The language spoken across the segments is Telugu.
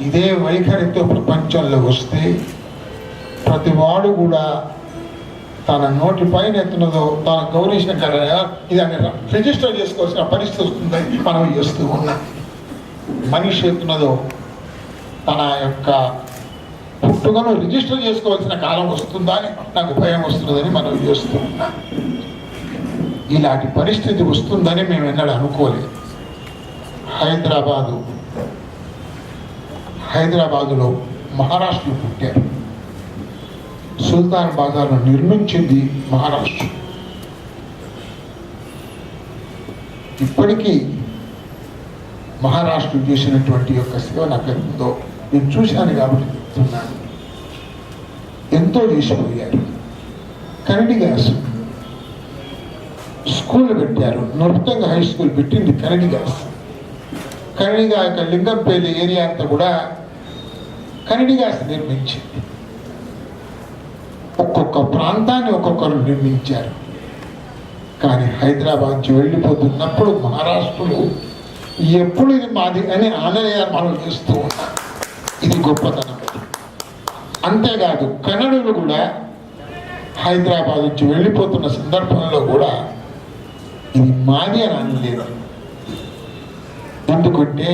ఇదే వైఖరితో ప్రపంచంలో వస్తే ప్రతివాడు కూడా తన నోటి పైన ఎత్తున్నదో తన గౌరీ శంకర్ ఇది రిజిస్టర్ చేసుకోవాల్సిన పరిస్థితి వస్తుందని మనం చేస్తూ ఉన్నాం. మనిషి ఎత్తున్నదో తన యొక్క పుట్టుకను రిజిస్టర్ చేసుకోవాల్సిన కాలం వస్తుందా అని నాకు భయం వస్తుందని మనం చేస్తూ ఉన్నాం. ఇలాంటి పరిస్థితి వస్తుందని మేము ఎన్నడూ అనుకోలేదు. హైదరాబాదులో మహారాష్ట్రలో పుట్టారు. సుల్తాన్ బాజార్ను నిర్మించింది మహారాష్ట్ర. ఇప్పటికీ మహారాష్ట్ర చేసినటువంటి యొక్క సేవ నాకు ఎంతో నేను చూశాను కాబట్టి చెప్తున్నాను. ఎంతో చేసిపోయారు. కరెంట్ గ్యాస్ స్కూల్ పెట్టారు. నృత్యంగా హై స్కూల్ పెట్టింది కరెంట్ గ్యాస్. కరెంట్గా యొక్క లింగంపల్లి ఏరియా అంతా కూడా కరెంట్ గ్యాస్ నిర్మించింది. ఒక్కొక్క ప్రాంతాన్ని ఒక్కొక్కరు నిర్మించారు. కానీ హైదరాబాద్ నుంచి వెళ్ళిపోతున్నప్పుడు మహారాష్ట్రలో ఎప్పుడు ఇది మాది అని ఆనందాన్ని మనం చేస్తూ ఉన్నాం. ఇది గొప్పతనం. అంతేకాదు కన్నడులు కూడా హైదరాబాద్ నుంచి వెళ్ళిపోతున్న సందర్భంలో కూడా ఇది మాది అని అనలేదు. ఎందుకంటే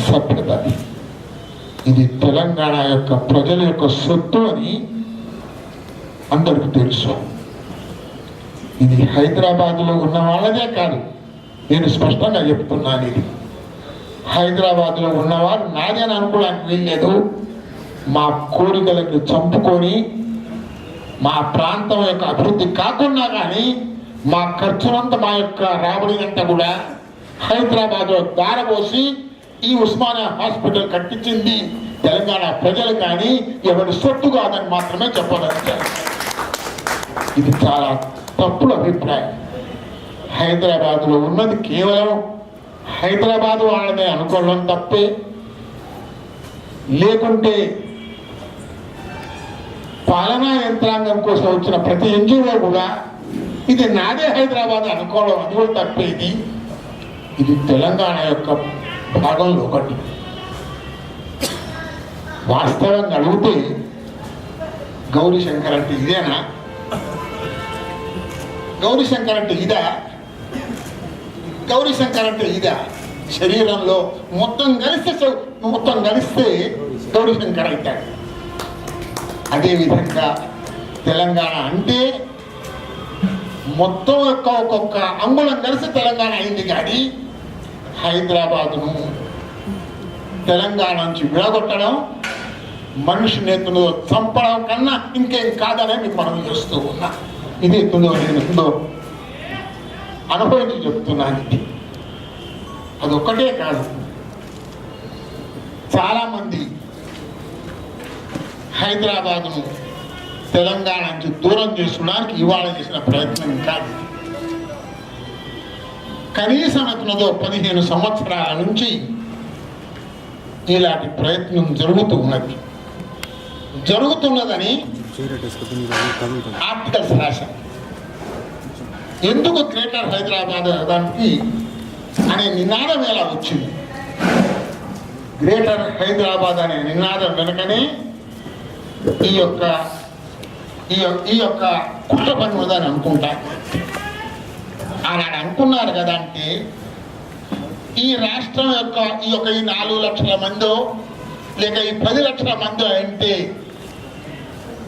సభ్యత, ఇది తెలంగాణ యొక్క ప్రజల యొక్క సొత్తు అని అందరికీ తెలుసు. ఇది హైదరాబాద్లో ఉన్న వాళ్ళదే కాదు, నేను స్పష్టంగా చెప్తున్నాను. ఇది హైదరాబాద్లో ఉన్నవారు నాది అని అనుకోవడానికి వీల్లేదు. మా కోరికలకు చంపుకొని మా ప్రాంతం యొక్క అభివృద్ధి కాకుండా కానీ మా ఖర్చులంతా మా యొక్క రాబడి అంతా కూడా హైదరాబాద్లో దారబోసి ఈ ఉస్మానియా హాస్పిటల్ కట్టించింది తెలంగాణ ప్రజలు కానీ ఎవరి సొత్తు కాదని మాత్రమే చెప్పగలుగుతారు. ఇది చాలా తప్పుడు అభిప్రాయం. హైదరాబాద్లో ఉన్నది కేవలం హైదరాబాద్ వాళ్ళనే అనుకోవడం తప్పే. లేకుంటే పాలనా యంత్రాంగం కోసం వచ్చిన ప్రతి ఎన్జిఓ కూడా ఇది నాదే హైదరాబాద్ అనుకోవడం అది కూడా తప్పేది. ఇది తెలంగాణ యొక్క భాగంలో ఒకటి. వాస్తవంగా అడిగితే గౌరీ శంకర్ అంటే ఇదేనా? గౌరీ శంకర్ అంటే ఇదా? గౌరీ శంకర్ అంటే ఇదా? శరీరంలో మొత్తం కలిస్తే గౌరీ శంకర్ అవుతాడు. అదేవిధంగా తెలంగాణ అంటే మొత్తం యొక్క ఒక్కొక్క అంగుళం కలిసి తెలంగాణ అయింది. కానీ హైదరాబాదును తెలంగాణ నుంచి విడగొట్టడం, మనిషి నేతను చంపడం కన్నా ఇంకేం కాదనే మీకు మనం చేస్తూ ఉన్నా. ఇది ఎత్తుందో నేను ఎత్తుందో అనుభవించి చెప్తున్నాను. అదొక్కటే కాదు, చాలామంది హైదరాబాదును తెలంగాణ నుంచి దూరం చేసుకోవడానికి ఇవాళ చేసిన ప్రయత్నం కాదు. కనీసం అతనితో 15 సంవత్సరాల నుంచి ఇలాంటి ప్రయత్నం జరుగుతున్నదని ఆర్టికల్స్ రాశారు. ఎందుకు గ్రేటర్ హైదరాబాద్ దానికి అనే నినాదం ఎలా వచ్చింది? గ్రేటర్ హైదరాబాద్ అనే నినాదం వెనుకనే ఈ యొక్క కుట్ర పని ఉందని అనుకుంటా. ఆనాడు అనుకున్నారు కదా. అంటే ఈ రాష్ట్రం యొక్క ఈ 4 లక్షల మందో లేక ఈ 10 లక్షల మందో అంటే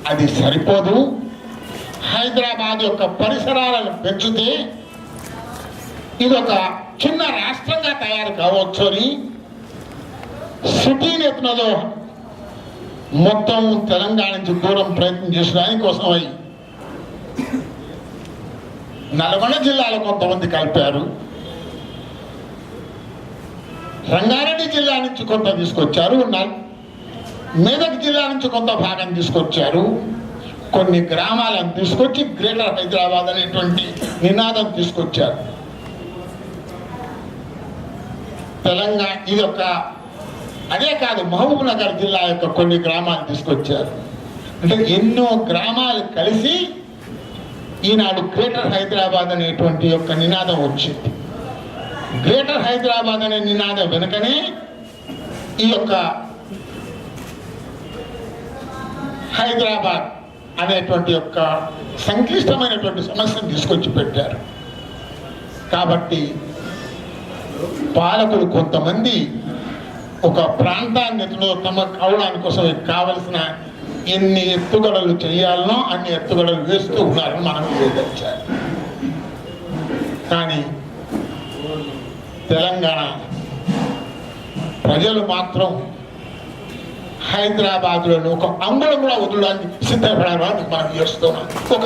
అది సరిపోదు. హైదరాబాద్ యొక్క పరిసరాలను పెంచితే ఇదొక చిన్న రాష్ట్రంగా తయారు కావచ్చు అని సిటీని ఎత్తునదో మొత్తం తెలంగాణ నుంచి దూరం ప్రయత్నం చేసిన దానికోసం అయి నల్గొండ జిల్లాలో కొంతమంది కలిపారు. రంగారెడ్డి జిల్లా నుంచి కొంత తీసుకొచ్చారు. మెదక్ జిల్లా నుంచి కొంత భాగం తీసుకొచ్చారు. కొన్ని గ్రామాలను తీసుకొచ్చి గ్రేటర్ హైదరాబాద్ అనేటువంటి నినాదం తీసుకొచ్చారు. తెలంగాణ ఇదొక అదే కాదు, మహబూబ్ నగర్ జిల్లా యొక్క కొన్ని గ్రామాలు తీసుకొచ్చారు. అంటే ఎన్నో గ్రామాలు కలిసి ఈనాడు గ్రేటర్ హైదరాబాద్ అనేటువంటి యొక్క నినాదం వచ్చింది. గ్రేటర్ హైదరాబాద్ అనే నినాదం వెనుకనే ఈ యొక్క హైదరాబాద్ అనేటువంటి యొక్క సంక్లిష్టమైనటువంటి సమస్యను తీసుకొచ్చి పెట్టారు. కాబట్టి పాలకులు కొంతమంది ఒక ప్రాంతాన్ని తమ అవడానికి కోసం కావలసిన ఎన్ని ఎత్తుగడలు చేయాలనో అన్ని ఎత్తుగడలు వేస్తూ ఉన్నారని మనం వివేచించాలి. కానీ తెలంగాణ ప్రజలు మాత్రం హైదరాబాద్లోని ఒక అంగుళం కూడా వదలడానికి సిద్ధపడాలని మనం చేస్తున్నాం. ఒక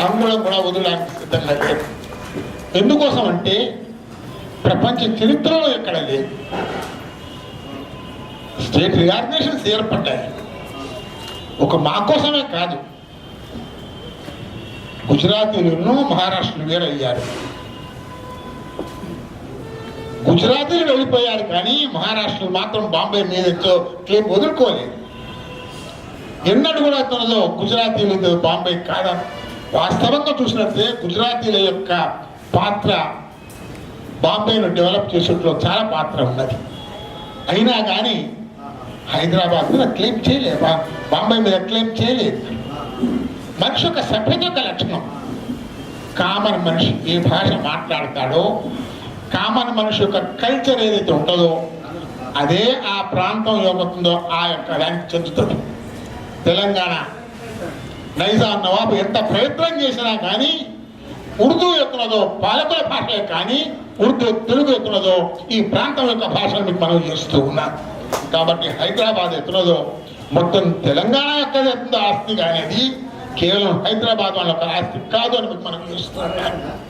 అంగుళం కూడా వదలడానికి సిద్ధంగా లేదు. ఎందుకోసం అంటే ప్రపంచ చరిత్రలో ఎక్కడ లేదు. స్టేట్ రిఆర్గనైజేషన్స్ ఏర్పడ్డాయి. ఒక మా కోసమే కాదు, గుజరాతీలను మహారాష్ట్రలు వేరయ్యారు. గుజరాతీలు వెళ్ళిపోయారు కానీ మహారాష్ట్రలు మాత్రం బాంబే మీద క్లెయిమ్ వదులుకోలేదు. ఎన్నడూ కూడా తనలో గుజరాతీలు బాంబే కాదని వాస్తవంగా చూసినట్లయితే గుజరాతీల యొక్క పాత్ర బాంబేను డెవలప్ చేసేట్లో చాలా పాత్ర ఉన్నది. అయినా కానీ హైదరాబాద్ మీద క్లెయిమ్ చేయలేదు, బాంబే మీద క్లెయిమ్ చేయలేదు. మనిషి యొక్క సభ్యత యొక్క లక్షణం. కామన్ మనిషి ఏ భాష మాట్లాడతాడో, కామన్ మనిషి యొక్క కల్చర్ ఏదైతే ఉంటుందో అదే ఆ ప్రాంతం ఏమవుతుందో ఆ యొక్క దానికి చెందుతుంది. తెలంగాణ నైజాం నవాబు ఎంత ప్రయత్నం చేసినా కానీ ఉర్దూ ఎత్తున్నదో పాలకుల భాషే కానీ ఉర్దూ తెలుగు ఎత్తున్నదో ఈ ప్రాంతం యొక్క భాషను మీకు మనం చేస్తూ ఉన్నాం. కాబట్టి హైదరాబాద్ ఎత్తున్నదో మొత్తం తెలంగాణ యొక్క ఎత్తుందో ఆస్తి అనేది కేవలం హైదరాబాద్ వాళ్ళ ఆస్తి కాదు అని మీకు మనం చేస్తున్నాం.